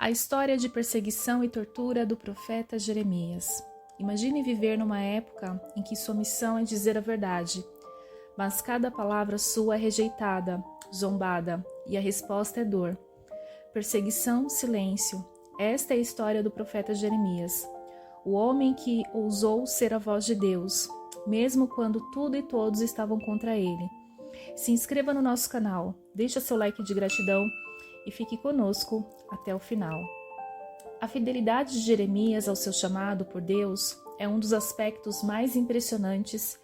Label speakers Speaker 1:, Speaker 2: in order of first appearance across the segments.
Speaker 1: A história de perseguição e tortura do profeta Jeremias. Imagine viver numa época em que sua missão é dizer a verdade, mas cada palavra sua é rejeitada, zombada, e a resposta é dor. Perseguição, silêncio. Esta é a história do profeta Jeremias, o homem que ousou ser a voz de Deus, mesmo quando tudo e todos estavam contra ele. Se inscreva no nosso canal, deixe seu like de gratidão e fique conosco até o final. A fidelidade de Jeremias ao seu chamado por Deus é um dos aspectos mais impressionantes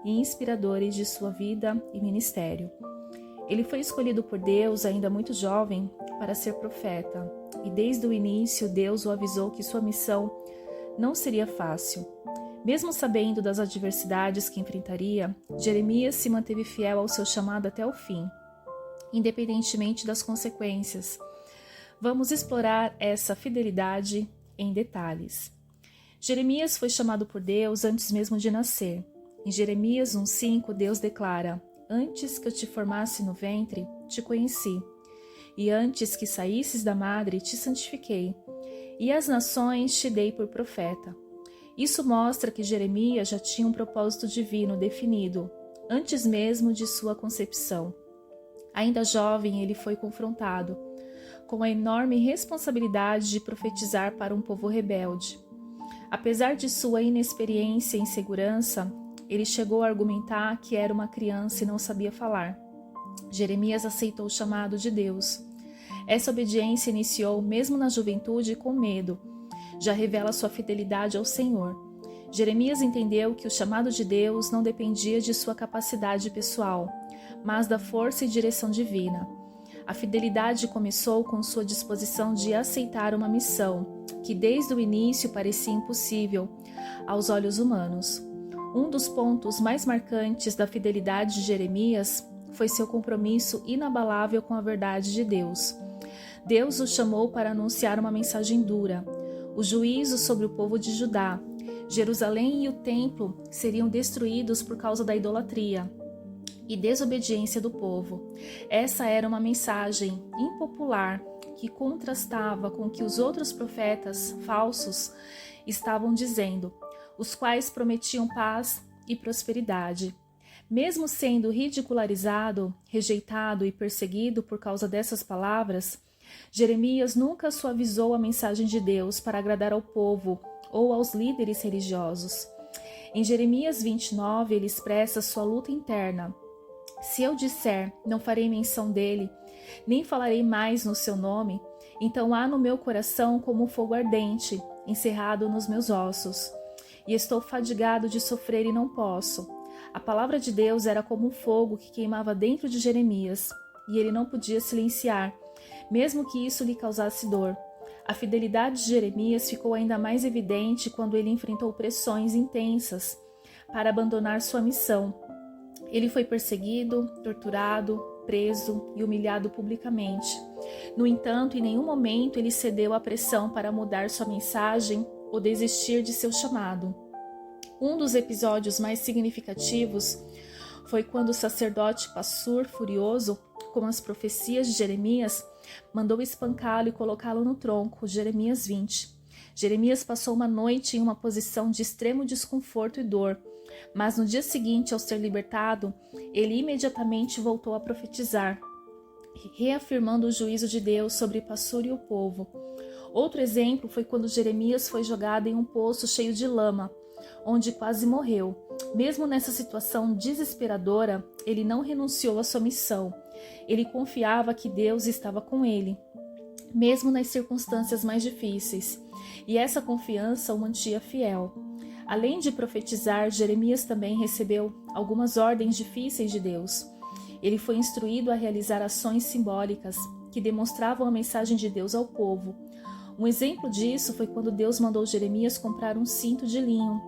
Speaker 1: e inspiradores de sua vida e ministério. Ele foi escolhido por Deus ainda muito jovem para ser profeta, e desde o início Deus o avisou que sua missão não seria fácil. Mesmo sabendo das adversidades que enfrentaria, Jeremias se manteve fiel ao seu chamado até o fim, independentemente das consequências. Vamos explorar essa fidelidade em detalhes. Jeremias foi chamado por Deus antes mesmo de nascer. Em Jeremias 1:5, Deus declara: "Antes que eu te formasse no ventre, te conheci, e antes que saísses da madre, te santifiquei, e as nações te dei por profeta." Isso mostra que Jeremias já tinha um propósito divino definido, antes mesmo de sua concepção. Ainda jovem, ele foi confrontado com a enorme responsabilidade de profetizar para um povo rebelde. Apesar de sua inexperiência e insegurança, ele chegou a argumentar que era uma criança e não sabia falar. Jeremias aceitou o chamado de Deus. Essa obediência iniciou mesmo na juventude com medo. Já revela sua fidelidade ao Senhor. Jeremias entendeu que o chamado de Deus não dependia de sua capacidade pessoal, mas da força e direção divina. A fidelidade começou com sua disposição de aceitar uma missão que desde o início parecia impossível aos olhos humanos. Um dos pontos mais marcantes da fidelidade de Jeremias foi seu compromisso inabalável com a verdade de Deus. Deus o chamou para anunciar uma mensagem dura: o juízo sobre o povo de Judá. Jerusalém e o templo seriam destruídos por causa da idolatria e desobediência do povo. Essa era uma mensagem impopular que contrastava com o que os outros profetas falsos estavam dizendo, os quais prometiam paz e prosperidade. Mesmo sendo ridicularizado, rejeitado e perseguido por causa dessas palavras, Jeremias nunca suavizou a mensagem de Deus para agradar ao povo ou aos líderes religiosos. Em Jeremias 29, ele expressa sua luta interna. "Se eu disser, não farei menção dele, nem falarei mais no seu nome, então há no meu coração como um fogo ardente, encerrado nos meus ossos, e estou fadigado de sofrer e não posso." A palavra de Deus era como um fogo que queimava dentro de Jeremias, e ele não podia silenciar, mesmo que isso lhe causasse dor. A fidelidade de Jeremias ficou ainda mais evidente quando ele enfrentou pressões intensas para abandonar sua missão. Ele foi perseguido, torturado, preso e humilhado publicamente. No entanto, em nenhum momento ele cedeu à pressão para mudar sua mensagem ou desistir de seu chamado. Um dos episódios mais significativos foi quando o sacerdote Passur, furioso com as profecias de Jeremias, mandou espancá-lo e colocá-lo no tronco. Jeremias 20. Jeremias passou uma noite em uma posição de extremo desconforto e dor, mas no dia seguinte, ao ser libertado, ele imediatamente voltou a profetizar, reafirmando o juízo de Deus sobre Passur e o povo. Outro exemplo foi quando Jeremias foi jogado em um poço cheio de lama, onde quase morreu. Mesmo nessa situação desesperadora, ele não renunciou à sua missão. Ele confiava que Deus estava com ele, mesmo nas circunstâncias mais difíceis, e essa confiança o mantinha fiel. Além de profetizar, Jeremias também recebeu algumas ordens difíceis de Deus. Ele foi instruído a realizar ações simbólicas que demonstravam a mensagem de Deus ao povo. Um exemplo disso foi quando Deus mandou Jeremias comprar um cinto de linho,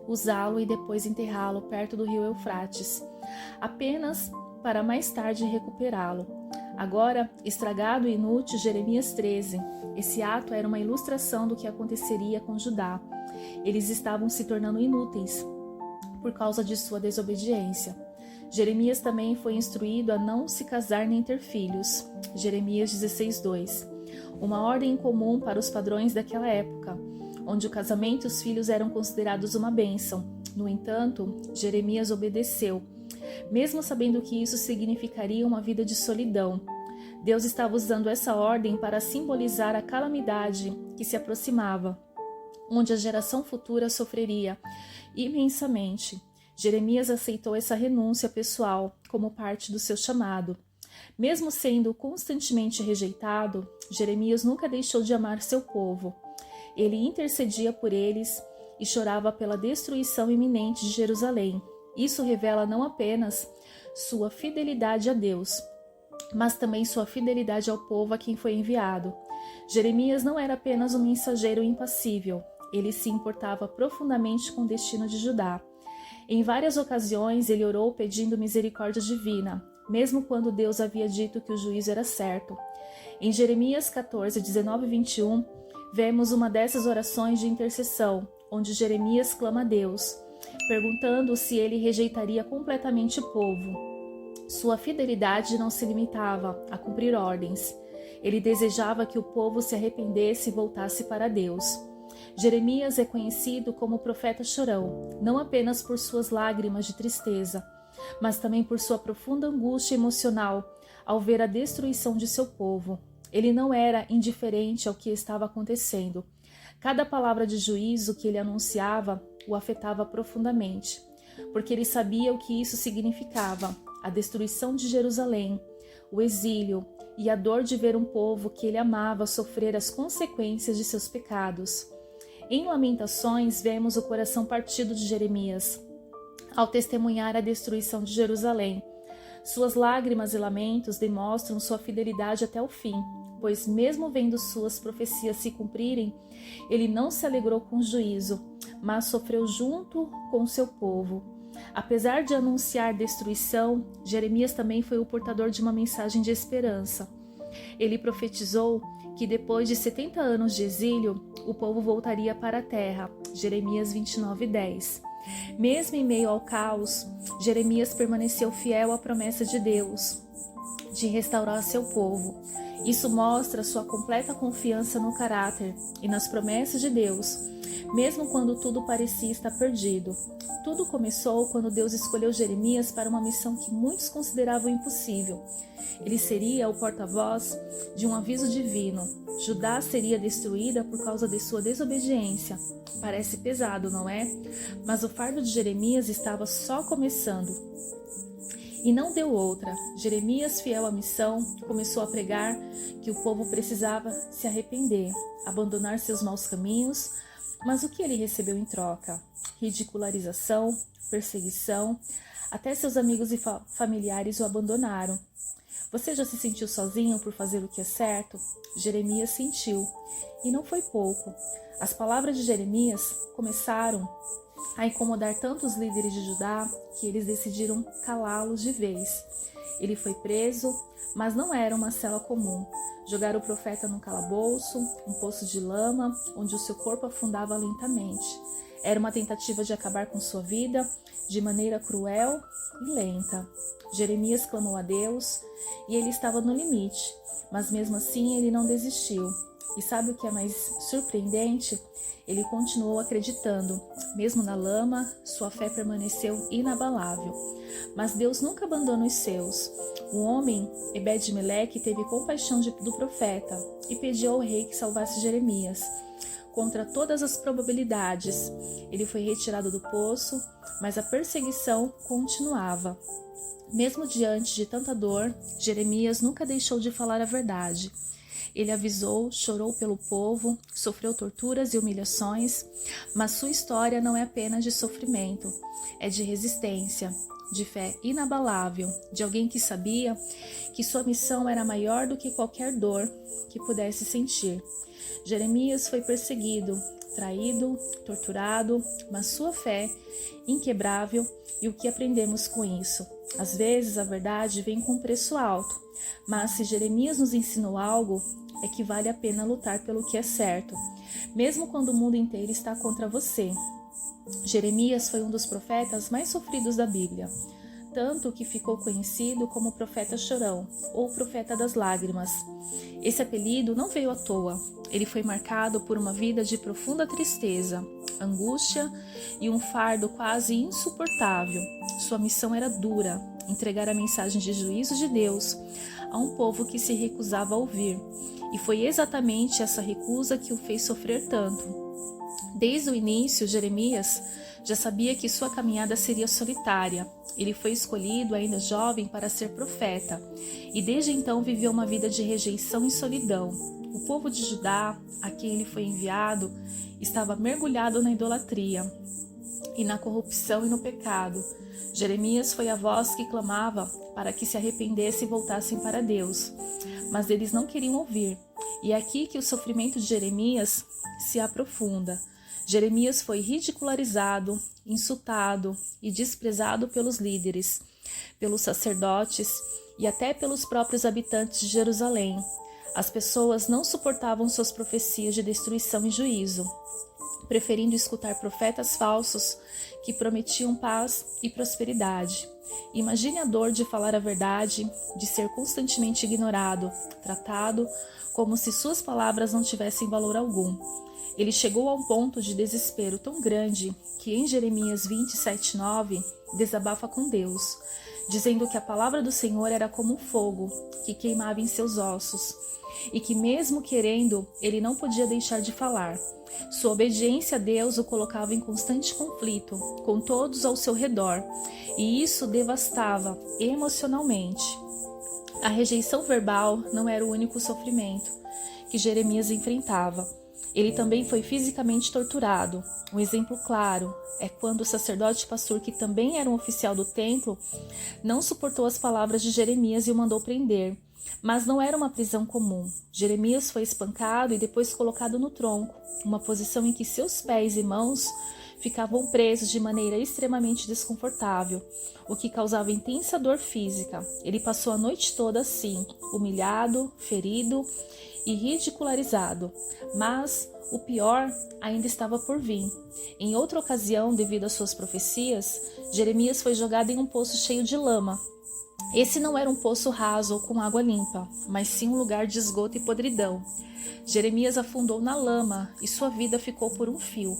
Speaker 1: usá-lo e depois enterrá-lo perto do rio Eufrates, apenas para mais tarde recuperá-lo. Agora, estragado e inútil, Jeremias 13. Esse ato era uma ilustração do que aconteceria com Judá. Eles estavam se tornando inúteis por causa de sua desobediência. Jeremias também foi instruído a não se casar nem ter filhos. Jeremias 16:2. uma ordem incomum para os padrões daquela época, onde o casamento e os filhos eram considerados uma bênção. No entanto, Jeremias obedeceu, mesmo sabendo que isso significaria uma vida de solidão. Deus estava usando essa ordem para simbolizar a calamidade que se aproximava, onde a geração futura sofreria imensamente. Jeremias aceitou essa renúncia pessoal como parte do seu chamado. Mesmo sendo constantemente rejeitado, Jeremias nunca deixou de amar seu povo. Ele intercedia por eles e chorava pela destruição iminente de Jerusalém. Isso revela não apenas sua fidelidade a Deus, mas também sua fidelidade ao povo a quem foi enviado. Jeremias não era apenas um mensageiro impassível, ele se importava profundamente com o destino de Judá. Em várias ocasiões ele orou pedindo misericórdia divina, mesmo quando Deus havia dito que o juízo era certo. Em Jeremias 14, 19 e 21, vemos uma dessas orações de intercessão, onde Jeremias clama a Deus, perguntando se ele rejeitaria completamente o povo. Sua fidelidade não se limitava a cumprir ordens. Ele desejava que o povo se arrependesse e voltasse para Deus. Jeremias é conhecido como profeta chorão, não apenas por suas lágrimas de tristeza, mas também por sua profunda angústia emocional ao ver a destruição de seu povo. Ele não era indiferente ao que estava acontecendo. Cada palavra de juízo que ele anunciava o afetava profundamente, porque ele sabia o que isso significava: a destruição de Jerusalém, o exílio e a dor de ver um povo que ele amava sofrer as consequências de seus pecados. Em Lamentações, vemos o coração partido de Jeremias ao testemunhar a destruição de Jerusalém. Suas lágrimas e lamentos demonstram sua fidelidade até o fim, pois mesmo vendo suas profecias se cumprirem, ele não se alegrou com o juízo, mas sofreu junto com seu povo. Apesar de anunciar destruição, Jeremias também foi o portador de uma mensagem de esperança. Ele profetizou que depois de 70 anos de exílio, o povo voltaria para a terra. Jeremias 29:10. Mesmo em meio ao caos, Jeremias permaneceu fiel à promessa de Deus de restaurar seu povo. Isso mostra sua completa confiança no caráter e nas promessas de Deus, mesmo quando tudo parecia estar perdido. Tudo começou quando Deus escolheu Jeremias para uma missão que muitos consideravam impossível. Ele seria o porta-voz de um aviso divino. Judá seria destruída por causa de sua desobediência. Parece pesado, não é? Mas o fardo de Jeremias estava só começando. E não deu outra. Jeremias, fiel à missão, começou a pregar que o povo precisava se arrepender, abandonar seus maus caminhos. Mas o que ele recebeu em troca? Ridicularização, perseguição, até seus amigos e familiares o abandonaram. Você já se sentiu sozinho por fazer o que é certo? Jeremias sentiu, e não foi pouco. As palavras de Jeremias começaram a incomodar tantos líderes de Judá que eles decidiram calá-los de vez. Ele foi preso, mas não era uma cela comum. Jogaram o profeta num calabouço, um poço de lama, onde o seu corpo afundava lentamente. Era uma tentativa de acabar com sua vida de maneira cruel e lenta. Jeremias clamou a Deus e ele estava no limite, mas mesmo assim ele não desistiu. E sabe o que é mais surpreendente? Ele continuou acreditando. Mesmo na lama, sua fé permaneceu inabalável. Mas Deus nunca abandona os seus. O homem, Ebed-Meleque, teve compaixão do profeta e pediu ao rei que salvasse Jeremias. Contra todas as probabilidades, ele foi retirado do poço, mas a perseguição continuava. Mesmo diante de tanta dor, Jeremias nunca deixou de falar a verdade. Ele avisou, chorou pelo povo, sofreu torturas e humilhações, mas sua história não é apenas de sofrimento, é de resistência, de fé inabalável, de alguém que sabia que sua missão era maior do que qualquer dor que pudesse sentir. Jeremias foi perseguido, traído, torturado, mas sua fé inquebrável. E o que aprendemos com isso? Às vezes a verdade vem com um preço alto, mas se Jeremias nos ensinou algo, é que vale a pena lutar pelo que é certo, mesmo quando o mundo inteiro está contra você. Jeremias foi um dos profetas mais sofridos da Bíblia, tanto que ficou conhecido como profeta chorão ou profeta das lágrimas. Esse apelido não veio à toa. Ele foi marcado por uma vida de profunda tristeza, angústia e um fardo quase insuportável. Sua missão era dura, entregar a mensagem de juízo de Deus a um povo que se recusava a ouvir. E foi exatamente essa recusa que o fez sofrer tanto. Desde o início, Jeremias já sabia que sua caminhada seria solitária. Ele foi escolhido, ainda jovem, para ser profeta, e desde então viveu uma vida de rejeição e solidão. O povo de Judá, a quem ele foi enviado, estava mergulhado na idolatria e na corrupção e no pecado. Jeremias foi a voz que clamava para que se arrependessem e voltassem para Deus, mas eles não queriam ouvir. E é aqui que o sofrimento de Jeremias se aprofunda. Jeremias foi ridicularizado, insultado e desprezado pelos líderes, pelos sacerdotes e até pelos próprios habitantes de Jerusalém. As pessoas não suportavam suas profecias de destruição e juízo, preferindo escutar profetas falsos que prometiam paz e prosperidade. Imagine a dor de falar a verdade, de ser constantemente ignorado, tratado como se suas palavras não tivessem valor algum. Ele chegou a um ponto de desespero tão grande que em Jeremias 27:9 desabafa com Deus, dizendo que a palavra do Senhor era como um fogo que queimava em seus ossos e que mesmo querendo, ele não podia deixar de falar. Sua obediência a Deus o colocava em constante conflito com todos ao seu redor, e isso devastava emocionalmente. A rejeição verbal não era o único sofrimento que Jeremias enfrentava. Ele também foi fisicamente torturado. Um exemplo claro é quando o sacerdote pastor, que também era um oficial do templo, não suportou as palavras de Jeremias e o mandou prender. Mas não era uma prisão comum. Jeremias foi espancado e depois colocado no tronco, uma posição em que seus pés e mãos ficavam presos de maneira extremamente desconfortável, o que causava intensa dor física. Ele passou a noite toda assim, humilhado, ferido e ridicularizado. Mas o pior ainda estava por vir. Em outra ocasião, devido às suas profecias, Jeremias foi jogado em um poço cheio de lama. Esse não era um poço raso ou com água limpa, mas sim um lugar de esgoto e podridão. Jeremias afundou na lama e sua vida ficou por um fio.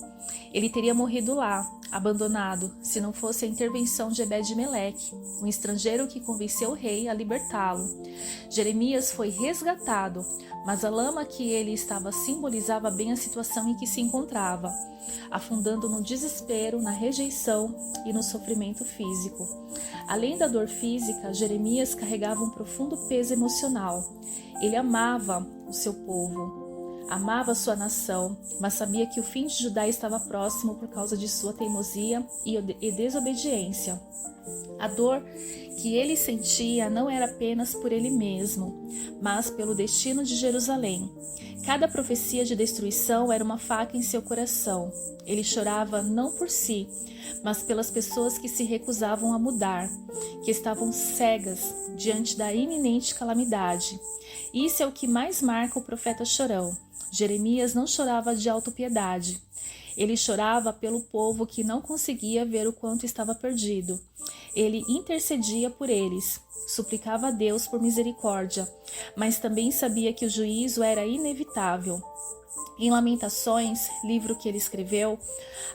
Speaker 1: Ele teria morrido lá, abandonado, se não fosse a intervenção de Ebed-Meleque, um estrangeiro que convenceu o rei a libertá-lo. Jeremias foi resgatado, mas a lama que ele estava simbolizava bem a situação em que se encontrava, afundando no desespero, na rejeição e no sofrimento físico. Além da dor física, Jeremias carregava um profundo peso emocional. Ele amava o seu povo, amava sua nação, mas sabia que o fim de Judá estava próximo por causa de sua teimosia e desobediência. A dor que ele sentia não era apenas por ele mesmo, mas pelo destino de Jerusalém. Cada profecia de destruição era uma faca em seu coração. Ele chorava não por si, mas pelas pessoas que se recusavam a mudar, que estavam cegas diante da iminente calamidade. Isso é o que mais marca o profeta chorão. Jeremias não chorava de autopiedade. Ele chorava pelo povo que não conseguia ver o quanto estava perdido. Ele intercedia por eles, suplicava a Deus por misericórdia, mas também sabia que o juízo era inevitável. Em Lamentações, livro que ele escreveu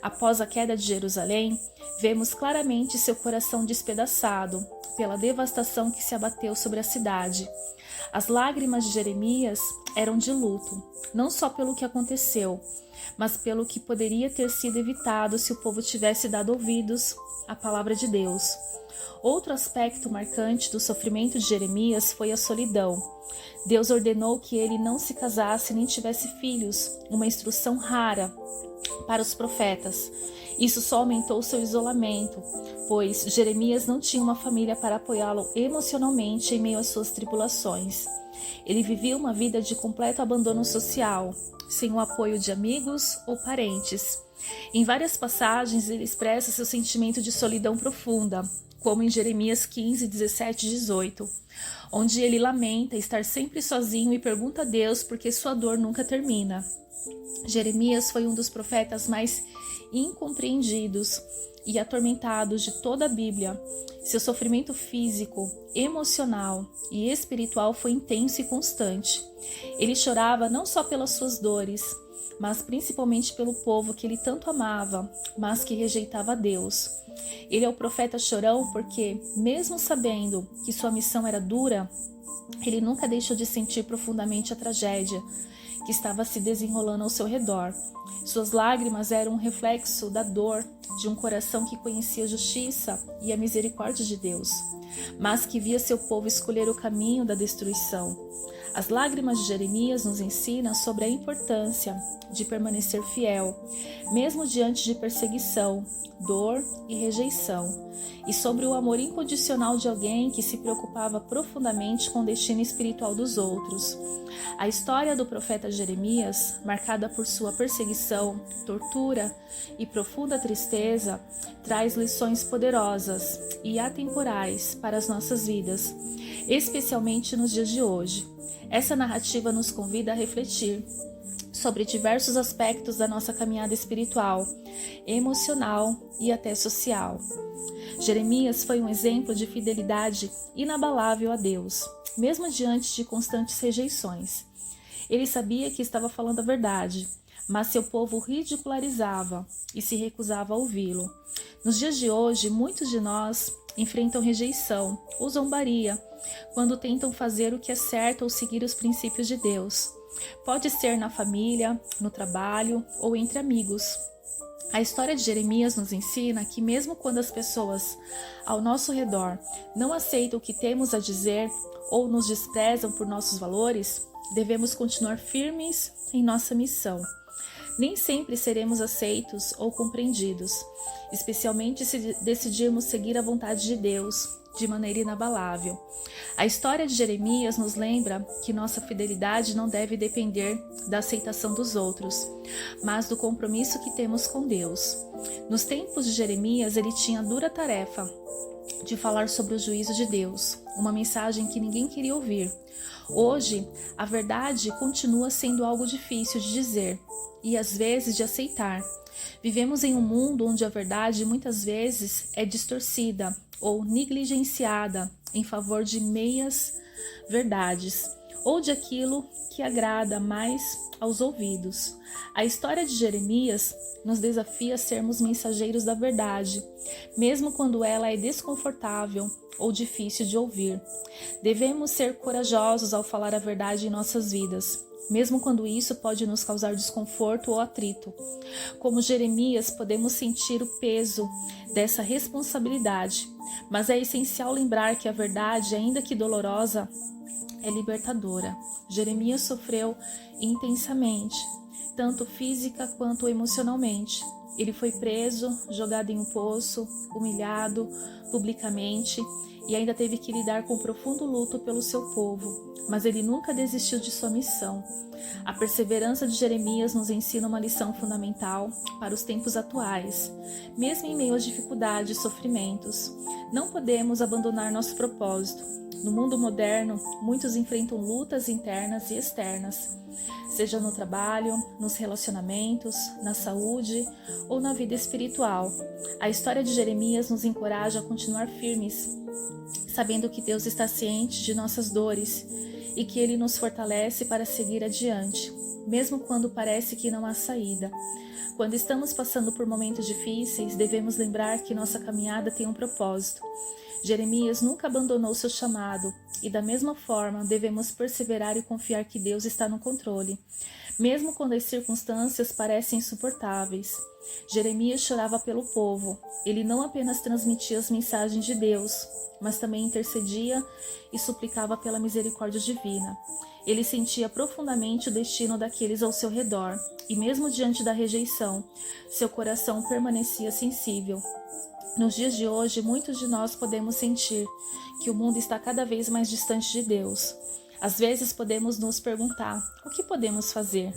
Speaker 1: após a queda de Jerusalém, vemos claramente seu coração despedaçado pela devastação que se abateu sobre a cidade. As lágrimas de Jeremias eram de luto, não só pelo que aconteceu, mas pelo que poderia ter sido evitado se o povo tivesse dado ouvidos à palavra de Deus. Outro aspecto marcante do sofrimento de Jeremias foi a solidão. Deus ordenou que ele não se casasse nem tivesse filhos, uma instrução rara para os profetas. Isso só aumentou seu isolamento, pois Jeremias não tinha uma família para apoiá-lo emocionalmente em meio às suas tribulações. Ele vivia uma vida de completo abandono social, sem o apoio de amigos ou parentes. Em várias passagens, ele expressa seu sentimento de solidão profunda, como em Jeremias 15, 17 e 18, onde ele lamenta estar sempre sozinho e pergunta a Deus por que sua dor nunca termina. Jeremias foi um dos profetas mais incompreendidos e atormentados de toda a Bíblia. Seu sofrimento físico, emocional e espiritual foi intenso e constante. Ele chorava não só pelas suas dores, mas principalmente pelo povo que ele tanto amava, mas que rejeitava Deus. Ele é o profeta chorão porque, mesmo sabendo que sua missão era dura, ele nunca deixou de sentir profundamente a tragédia que estava se desenrolando ao seu redor. Suas lágrimas eram um reflexo da dor de um coração que conhecia a justiça e a misericórdia de Deus, mas que via seu povo escolher o caminho da destruição. As lágrimas de Jeremias nos ensinam sobre a importância de permanecer fiel, mesmo diante de perseguição, dor e rejeição, e sobre o amor incondicional de alguém que se preocupava profundamente com o destino espiritual dos outros. A história do profeta Jeremias, marcada por sua perseguição, tortura e profunda tristeza, traz lições poderosas e atemporais para as nossas vidas, especialmente nos dias de hoje. Essa narrativa nos convida a refletir sobre diversos aspectos da nossa caminhada espiritual, emocional e até social. Jeremias foi um exemplo de fidelidade inabalável a Deus, mesmo diante de constantes rejeições. Ele sabia que estava falando a verdade, mas seu povo ridicularizava e se recusava a ouvi-lo. Nos dias de hoje, muitos de nós enfrentam rejeição ou zombaria quando tentam fazer o que é certo ou seguir os princípios de Deus. Pode ser na família, no trabalho ou entre amigos. A história de Jeremias nos ensina que mesmo quando as pessoas ao nosso redor não aceitam o que temos a dizer ou nos desprezam por nossos valores, devemos continuar firmes em nossa missão. Nem sempre seremos aceitos ou compreendidos, especialmente se decidirmos seguir a vontade de Deus de maneira inabalável. A história de Jeremias nos lembra que nossa fidelidade não deve depender da aceitação dos outros, mas do compromisso que temos com Deus. Nos tempos de Jeremias, ele tinha a dura tarefa de falar sobre o juízo de Deus, uma mensagem que ninguém queria ouvir. Hoje, a verdade continua sendo algo difícil de dizer e às vezes de aceitar. Vivemos em um mundo onde a verdade muitas vezes é distorcida ou negligenciada em favor de meias verdades ou de aquilo que agrada mais aos ouvidos. A história de Jeremias nos desafia a sermos mensageiros da verdade, mesmo quando ela é desconfortável ou difícil de ouvir. Devemos ser corajosos ao falar a verdade em nossas vidas, mesmo quando isso pode nos causar desconforto ou atrito. Como Jeremias, podemos sentir o peso dessa responsabilidade, mas é essencial lembrar que a verdade, ainda que dolorosa, é libertadora. Jeremias sofreu intensamente, tanto física quanto emocionalmente. Ele foi preso, jogado em um poço, humilhado publicamente e ainda teve que lidar com profundo luto pelo seu povo. Mas ele nunca desistiu de sua missão. A perseverança de Jeremias nos ensina uma lição fundamental para os tempos atuais. Mesmo em meio às dificuldades e sofrimentos, não podemos abandonar nosso propósito. No mundo moderno, muitos enfrentam lutas internas e externas, seja no trabalho, nos relacionamentos, na saúde ou na vida espiritual. A história de Jeremias nos encoraja a continuar firmes, sabendo que Deus está ciente de nossas dores e que Ele nos fortalece para seguir adiante, mesmo quando parece que não há saída. Quando estamos passando por momentos difíceis, devemos lembrar que nossa caminhada tem um propósito. Jeremias nunca abandonou seu chamado e, da mesma forma, devemos perseverar e confiar que Deus está no controle, mesmo quando as circunstâncias parecem insuportáveis. Jeremias chorava pelo povo. Ele não apenas transmitia as mensagens de Deus, mas também intercedia e suplicava pela misericórdia divina. Ele sentia profundamente o destino daqueles ao seu redor, e mesmo diante da rejeição, seu coração permanecia sensível. Nos dias de hoje, muitos de nós podemos sentir que o mundo está cada vez mais distante de Deus. Às vezes podemos nos perguntar, o que podemos fazer?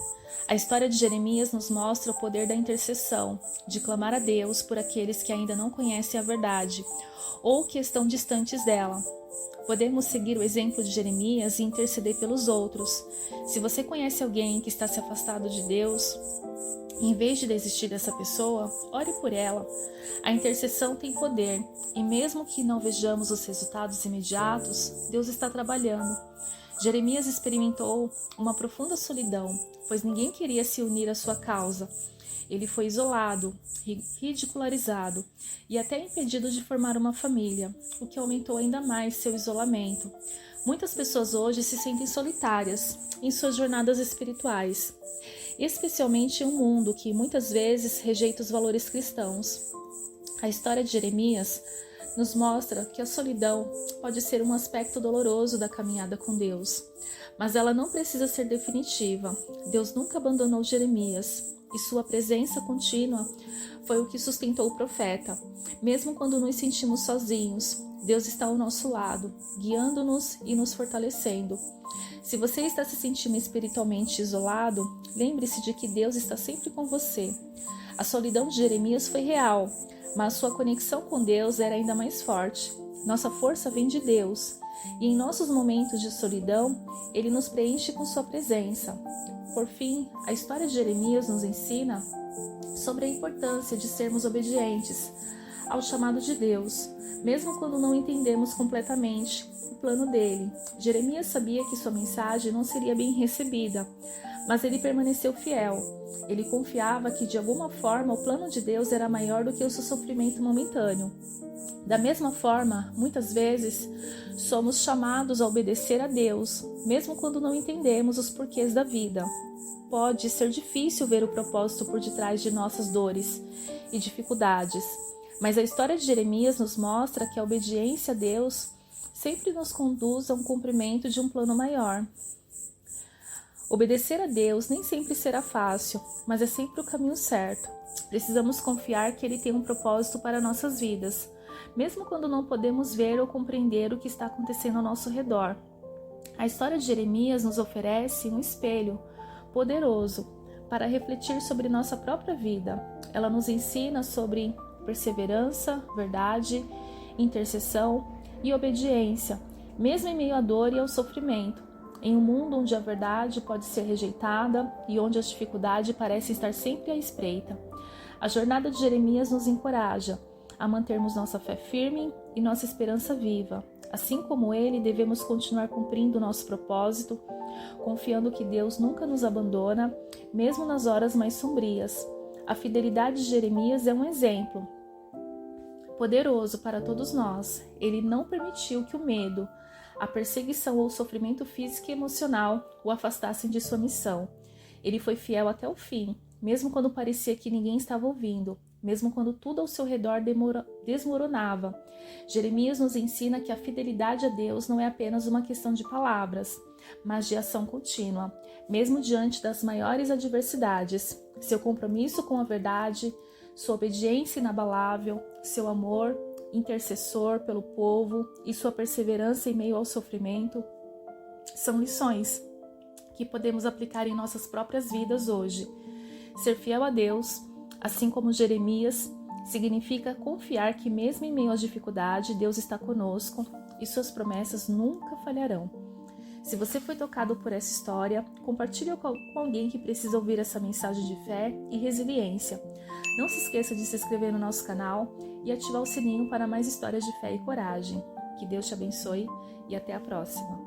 Speaker 1: A história de Jeremias nos mostra o poder da intercessão, de clamar a Deus por aqueles que ainda não conhecem a verdade ou que estão distantes dela. Podemos seguir o exemplo de Jeremias e interceder pelos outros. Se você conhece alguém que está se afastado de Deus, Em vez de desistir dessa pessoa, ore por ela. A intercessão tem poder e mesmo que não vejamos os resultados imediatos, Deus está trabalhando. Jeremias experimentou uma profunda solidão, pois ninguém queria se unir à sua causa. Ele foi isolado, ridicularizado e até impedido de formar uma família, o que aumentou ainda mais seu isolamento. Muitas pessoas hoje se sentem solitárias em suas jornadas espirituais, especialmente em um mundo que muitas vezes rejeita os valores cristãos. A história de Jeremias nos mostra que a solidão pode ser um aspecto doloroso da caminhada com Deus, mas ela não precisa ser definitiva. Deus nunca abandonou Jeremias e sua presença contínua foi o que sustentou o profeta. Mesmo quando nos sentimos sozinhos, Deus está ao nosso lado, guiando-nos e nos fortalecendo. Se você está se sentindo espiritualmente isolado, lembre-se de que Deus está sempre com você. A solidão de Jeremias foi real, mas sua conexão com Deus era ainda mais forte. Nossa força vem de Deus, e em nossos momentos de solidão, Ele nos preenche com sua presença. Por fim, a história de Jeremias nos ensina sobre a importância de sermos obedientes ao chamado de Deus, mesmo quando não entendemos completamente o plano dele. Jeremias sabia que sua mensagem não seria bem recebida, mas ele permaneceu fiel. Ele confiava que de alguma forma o plano de Deus era maior do que o seu sofrimento momentâneo. Da mesma forma, muitas vezes somos chamados a obedecer a Deus, mesmo quando não entendemos os porquês da vida. Pode ser difícil ver o propósito por detrás de nossas dores e dificuldades, mas a história de Jeremias nos mostra que a obediência a Deus sempre nos conduz a um cumprimento de um plano maior. Obedecer a Deus nem sempre será fácil, mas é sempre o caminho certo. Precisamos confiar que Ele tem um propósito para nossas vidas, mesmo quando não podemos ver ou compreender o que está acontecendo ao nosso redor. A história de Jeremias nos oferece um espelho poderoso para refletir sobre nossa própria vida. Ela nos ensina sobre perseverança, verdade, intercessão e obediência, mesmo em meio à dor e ao sofrimento. Em um mundo onde a verdade pode ser rejeitada e onde as dificuldades parecem estar sempre à espreita, a jornada de Jeremias nos encoraja a mantermos nossa fé firme e nossa esperança viva. Assim como ele, devemos continuar cumprindo nosso propósito, confiando que Deus nunca nos abandona, mesmo nas horas mais sombrias. A fidelidade de Jeremias é um exemplo poderoso para todos nós. Ele não permitiu que o medo, a perseguição ou o sofrimento físico e emocional o afastassem de sua missão. Ele foi fiel até o fim, mesmo quando parecia que ninguém estava ouvindo, mesmo quando tudo ao seu redor desmoronava. Jeremias nos ensina que a fidelidade a Deus não é apenas uma questão de palavras, mas de ação contínua, mesmo diante das maiores adversidades. Seu compromisso com a verdade, sua obediência inabalável, seu amor intercessor pelo povo e sua perseverança em meio ao sofrimento são lições que podemos aplicar em nossas próprias vidas hoje. Ser fiel a Deus, assim como Jeremias, significa confiar que mesmo em meio às dificuldades, Deus está conosco e suas promessas nunca falharão. Se você foi tocado por essa história, compartilhe com alguém que precisa ouvir essa mensagem de fé e resiliência. Não se esqueça de se inscrever no nosso canal e ativar o sininho para mais histórias de fé e coragem. Que Deus te abençoe e até a próxima.